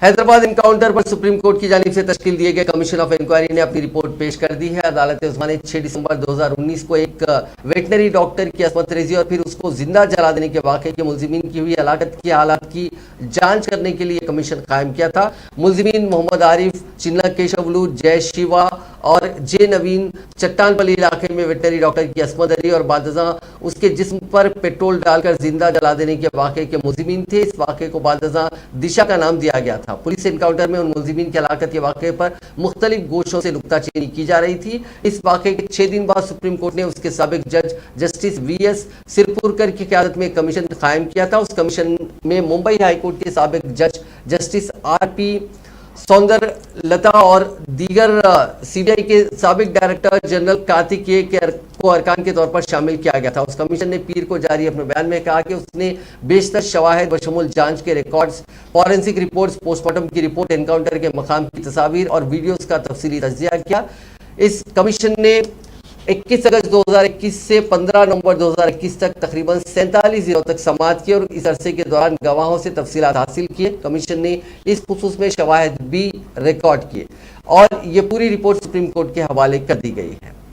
Hyderabad encounter پر supreme court کی جانب سے تشکیل دیے گئے کمیشن آف انکوائری نے اپنی رپورٹ پیش کر دی ہے۔ عدالت عظمیٰ نے 6 دسمبر 2019 کو ایک ویٹنری ڈاکٹر کی عصمت ریزی اور پھر اس کو زندہ جلا دینے کے واقعے کے ملزمین کی ہوئی ہلاکت کی حالات کی جانچ کرنے کے لیے کمیشن قائم کیا تھا۔ ملزمین محمد عارف، چنّا کیشولو، جے شیوا اور جے نوین چٹان پلی علاقے میں ویٹنری ڈاکٹر کی عصمت ریزی اور بعد ازاں اس کے جسم پر پیٹرول ڈال کر زندہ جلا دینے کے واقعے کے ملزمین تھے۔ اس واقعے کو بعد ازاں دشا کا نام دیا گیا تھا۔ پولیس انکاؤنٹر میں ان ملزمین کی ہلاکت کے واقعے پر مختلف گوشوں سے نکتہ چینی کی جا رہی تھی۔ اس واقعے کے 6 دن بعد سپریم کورٹ نے اس کے سابق جج جسٹس وی ایس سرپورکر کی قیادت میں کمیشن قائم کیا تھا۔ اس کمیشن میں ممبئی ہائی کورٹ کے سابق جج جسٹس آر پی سوندر لتا اور دیگر سی بی آئی کے سابق ڈائریکٹر جنرل کارتکیہ کو ارکان کے طور پر شامل کیا گیا تھا۔ اس کمیشن نے پیر کو جاری اپنے بیان میں کہا کہ اس نے بیشتر شواہد بشمول جانچ کے records, forensic reports, post mortem کی رپورٹ، انکاؤنٹر کے مقام کی تصاویر اور ویڈیوز کا تفصیلی تجزیہ کیا۔ اس کمیشن نے 21 اگست 2021 سے 15 نومبر 2021 تک تقریباً 47 دنوں تک سماعت کی اور اس عرصے کے دوران گواہوں سے تفصیلات حاصل کیے۔ کمیشن نے اس خصوص میں شواہد بھی ریکارڈ کیے اور یہ پوری رپورٹ سپریم کورٹ کے حوالے کر دی گئی ہے۔